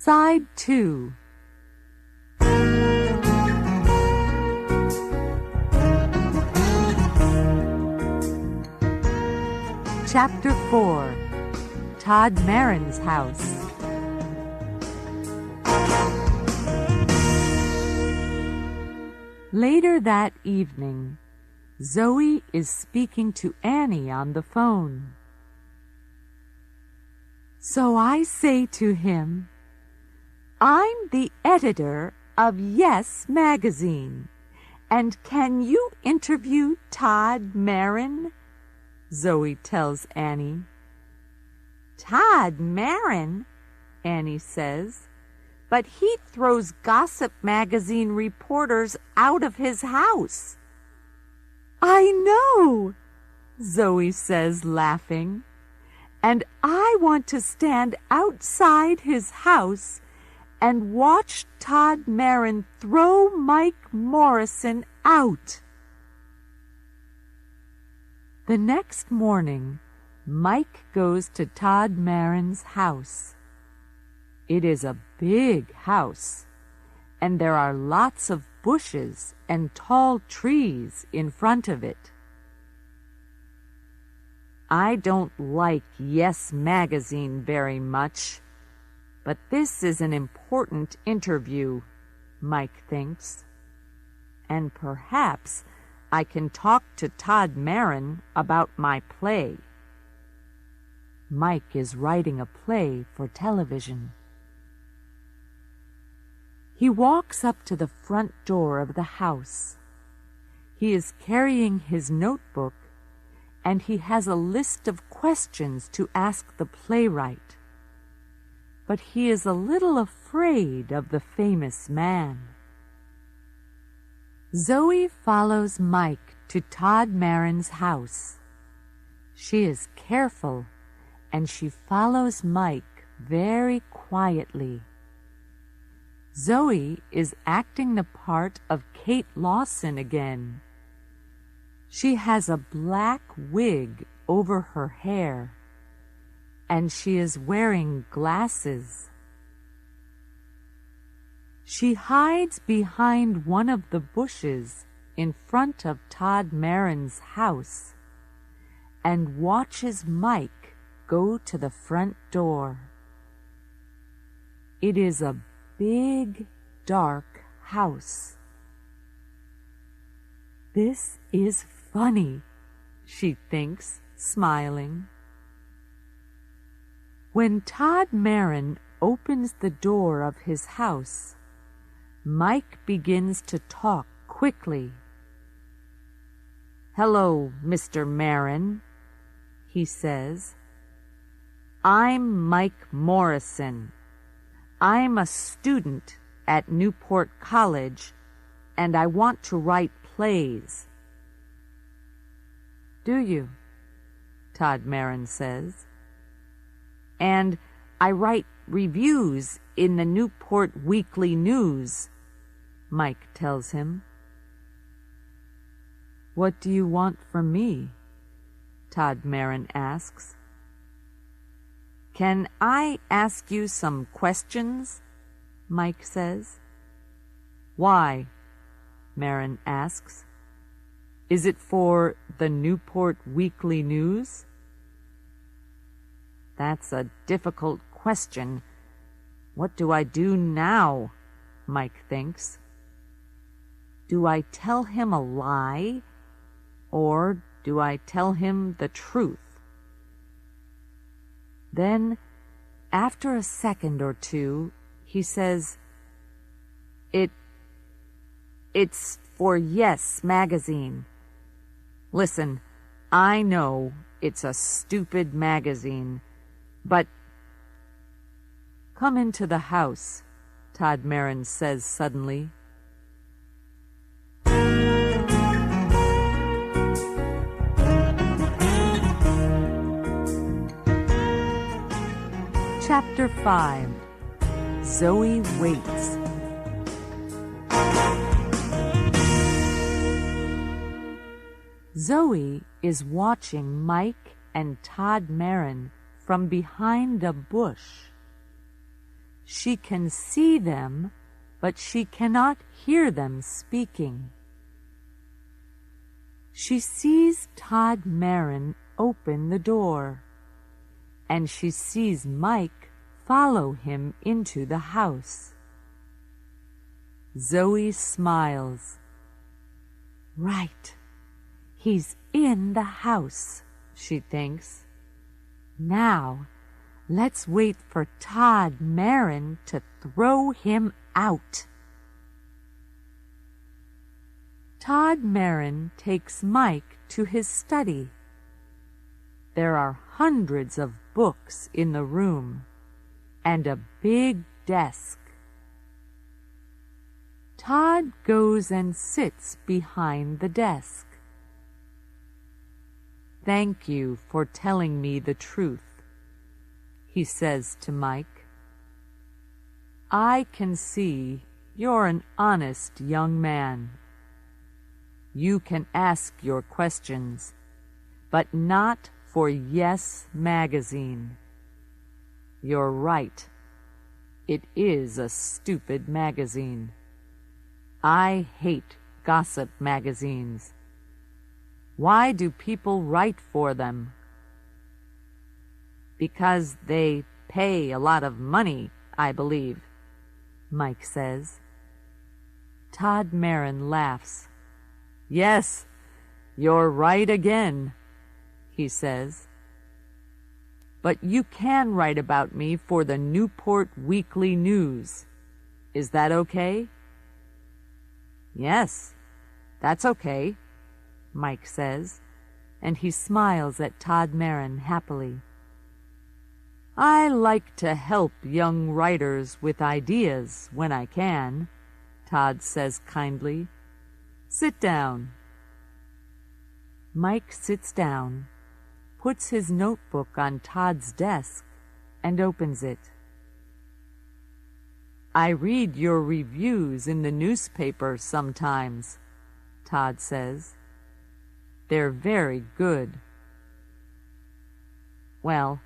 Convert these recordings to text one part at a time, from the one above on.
Side 2. Chapter 4. Todd Marin's House. Later that evening, Zoe is speaking to Annie on the phone. So I say to him, "I'm the editor of Yes magazine, and can you interview Todd Marin?" Zoe tells Annie. "Todd Marin," Annie says, "but he throws Gossip magazine reporters out of his house." "I know," Zoe says, laughing, "and I want to stand outside his house and watch Todd Marin throw Mike Morrison out." The next morning, Mike goes to Todd Marin's house. It is a big house, and there are lots of bushes and tall trees in front of it. "I don't like Yes magazine very much, but this is an important interview," Mike thinks. "And perhaps I can talk to Todd Marin about my play." Mike is writing a play for television. He walks up to the front door of the house. He is carrying his notebook, and he has a list of questions to ask the playwright. But he is a little afraid of the famous man. Zoe follows Mike to Todd Marin's house. She is careful, and she follows Mike very quietly. Zoe is acting the part of Kate Lawson again. She has a black wig over her hair, and she is wearing glasses. She hides behind one of the bushes in front of Todd Marin's house and watches Mike go to the front door. It is a big, dark house. "This is funny," she thinks, smiling. When Todd Marin opens the door of his house, Mike begins to talk quickly. "Hello, Mr. Marin," he says. "I'm Mike Morrison. I'm a student at Newport College, and I want to write plays." "Do you?" Todd Marin says. "And I write reviews in the Newport Weekly News," Mike tells him. "What do you want from me?" Todd Marin asks. "Can I ask you some questions?" Mike says. "Why?" Marin asks. "Is it for the Newport Weekly News?" "That's a difficult question. What do I do now?" Mike thinks. Do I tell him a lie, or do I tell him the truth? Then, after a second or two, he says, It's for Yes magazine. Listen, I know it's a stupid magazine, but—" "Come into the house," Todd Marin says suddenly. Chapter 5. Zoe Waits. Zoe is watching Mike and Todd Marin from behind a bush. She can see them, but she cannot hear them speaking. She sees Todd Marin open the door, and she sees Mike follow him into the house. Zoe smiles. Right, he's in the house, she thinks. Now, let's wait for Todd Marin to throw him out. Todd Marin takes Mike to his study. There are hundreds of books in the room and a big desk. Todd goes and sits behind the desk. Thank you for telling me the truth, he says to Mike. I can see you're an honest young man. You can ask your questions, but not for Yes Magazine. You're right. It is a stupid magazine. I hate gossip magazines. Why do people write for them? Because they pay a lot of money, I believe, Mike says. Todd Marin laughs. Yes, you're right again, he says. But you can write about me for the Newport Weekly News. Is that okay? Yes, that's okay, Mike says, and he smiles at Todd Marin happily. I like to help young writers with ideas when I can, Todd says kindly. Sit down. Mike sits down, puts his notebook on Todd's desk, and opens it. I read your reviews in the newspaper sometimes, Todd says. They're very good. Well,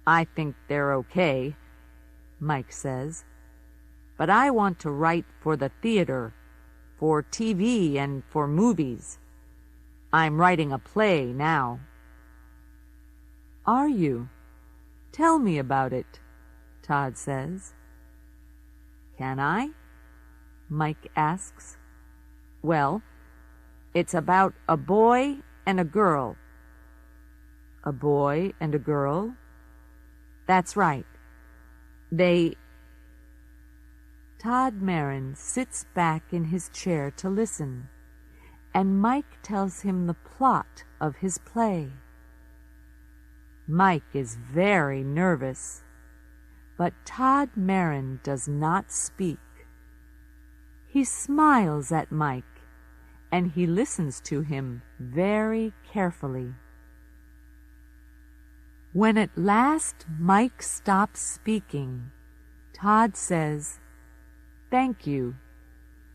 I think they're okay, Mike says. But I want to write for the theater, for TV, and for movies. I'm writing a play now. Are you? Tell me about it, Todd says. Can I? Mike asks. Well, it's about a boy and a girl. A boy and a girl? That's right. Todd Marin sits back in his chair to listen, and Mike tells him the plot of his play. Mike is very nervous, but Todd Marin does not speak. He smiles at Mike, and he listens to him very carefully. When at last Mike stops speaking, Todd says, Thank you.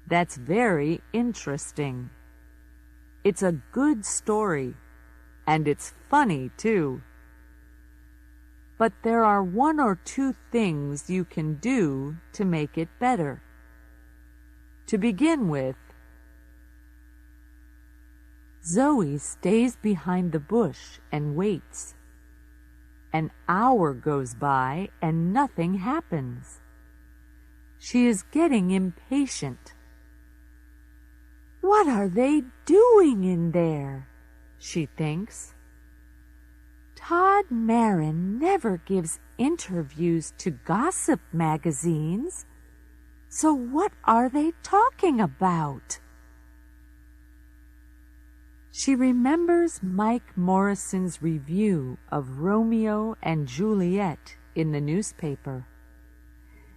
That's very interesting. It's a good story, and it's funny, too. But there are one or two things you can do to make it better. To begin with, Zoe stays behind the bush and waits. An hour goes by and nothing happens. She is getting impatient. What are they doing in there? She thinks. Todd Marin never gives interviews to gossip magazines. So what are they talking about? She remembers Mike Morrison's review of Romeo and Juliet in the newspaper.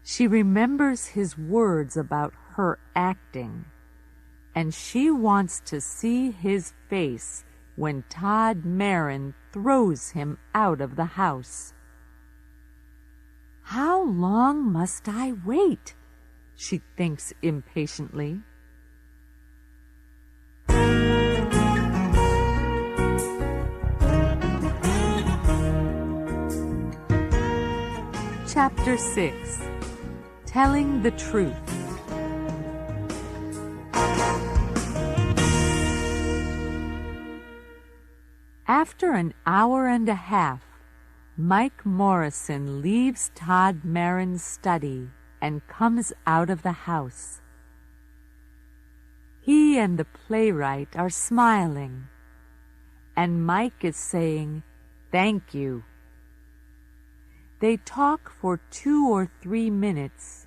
She remembers his words about her acting, and she wants to see his face when Todd Marin throws him out of the house. How long must I wait? She thinks impatiently. Chapter 6. Telling the Truth. After an hour and a half, Mike Morrison leaves Todd Marin's study and comes out of the house. He and the playwright are smiling, and Mike is saying, "Thank you." They talk for 2 or 3 minutes,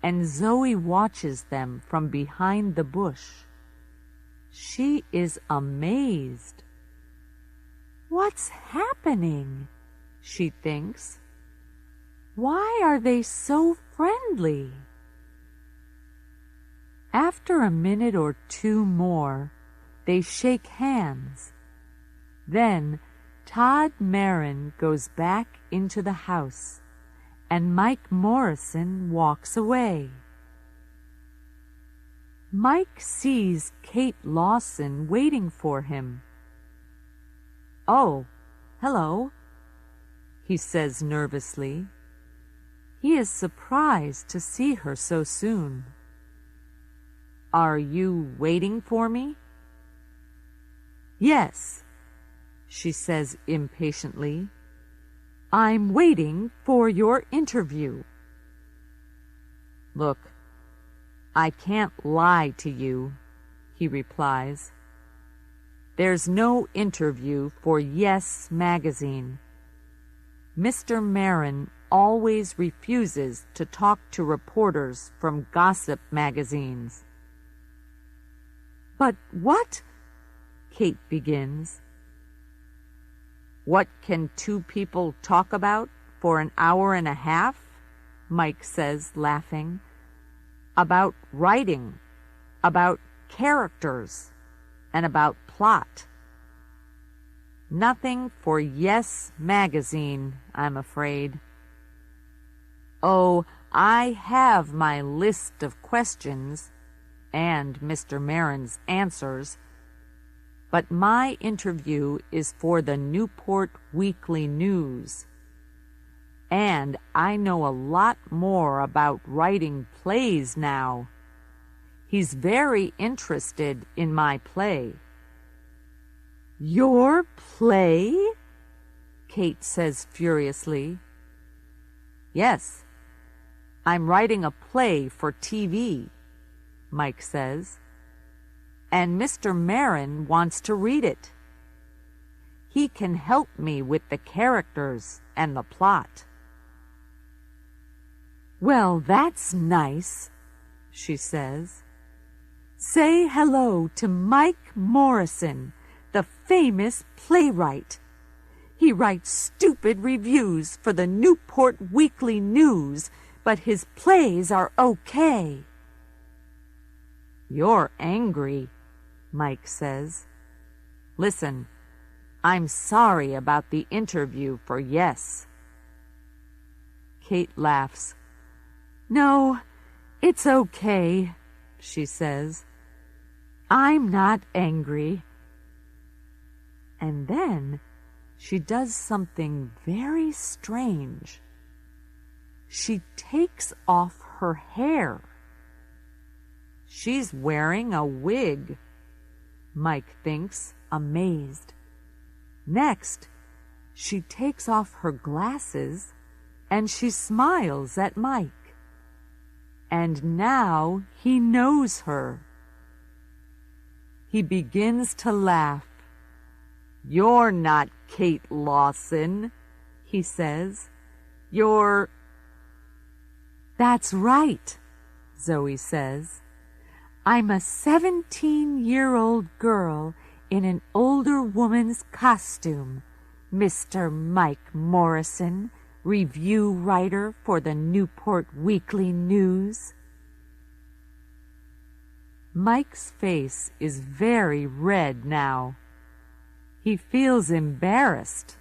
and Zoe watches them from behind the bush. She is amazed. "What's happening?" she thinks. "Why are they so friendly?" After a minute or 2 more, they shake hands. Then Todd Marin goes back into the house, and Mike Morrison walks away. Mike sees Kate Lawson waiting for him. "Oh, hello," he says nervously. He is surprised to see her so soon. "Are you waiting for me?" "Yes," she says impatiently. "I'm waiting for your interview." "Look, I can't lie to you," he replies. "There's no interview for Yes magazine. Mr. Marin always refuses to talk to reporters from gossip magazines." "But what?" Kate begins. "What can 2 people talk about for an hour and a half?" Mike says, laughing. "About writing, about characters, and about plot. Nothing for Yes magazine, I'm afraid." "Oh, I have my list of questions and Mr. Marin's answers, but my interview is for the Newport Weekly News. And I know a lot more about writing plays now. He's very interested in my play." "Your play?" Kate says furiously. "Yes, I'm writing a play for TV," Mike says. "And Mr. Marin wants to read it. He can help me with the characters and the plot." "Well, that's nice," she says. "Say hello to Mike Morrison, the famous playwright. He writes stupid reviews for the Newport Weekly News, but his plays are okay." "You're angry," Mike says. "Listen, I'm sorry about the interview for Yes." Kate laughs. "No, it's okay," she says. "I'm not angry." And then she does something very strange. She takes off her hair. She's wearing a wig, Mike thinks, amazed. Next, she takes off her glasses and she smiles at Mike. And now he knows her. He begins to laugh. "You're not Kate Lawson," he says. "You're—" "That's right," Zoe says. "I'm a 17-year-old girl in an older woman's costume, Mr. Mike Morrison, review writer for the Newport Weekly News." Mike's face is very red now. He feels embarrassed.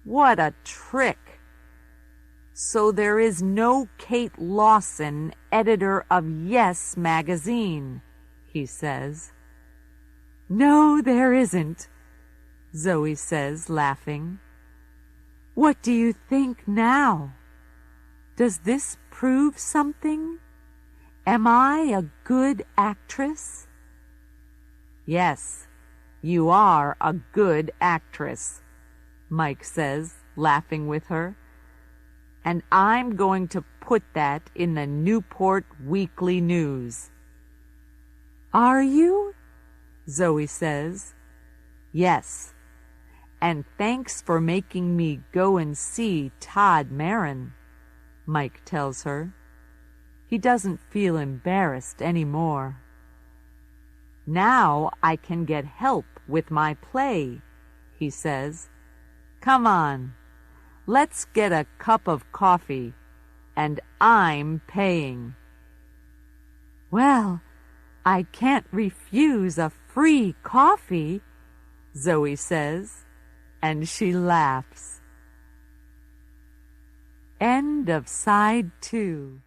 What a trick! So there is no Kate Lawson, editor of Yes magazine, he says. "No, there isn't," Zoe says, laughing. "What do you think now?" Does this prove something? Am I a good actress? Yes, you are a good actress, Mike says, laughing with her. And I'm going to put that in the Newport Weekly News. Are you? Zoe says. Yes, and thanks for making me go and see Todd Marin, Mike tells her. He doesn't feel embarrassed anymore. Now I can get help with my play, he says. Come on, let's get a cup of coffee, and I'm paying. Well, I can't refuse a free coffee, Zoe says, and she laughs. End of side 2.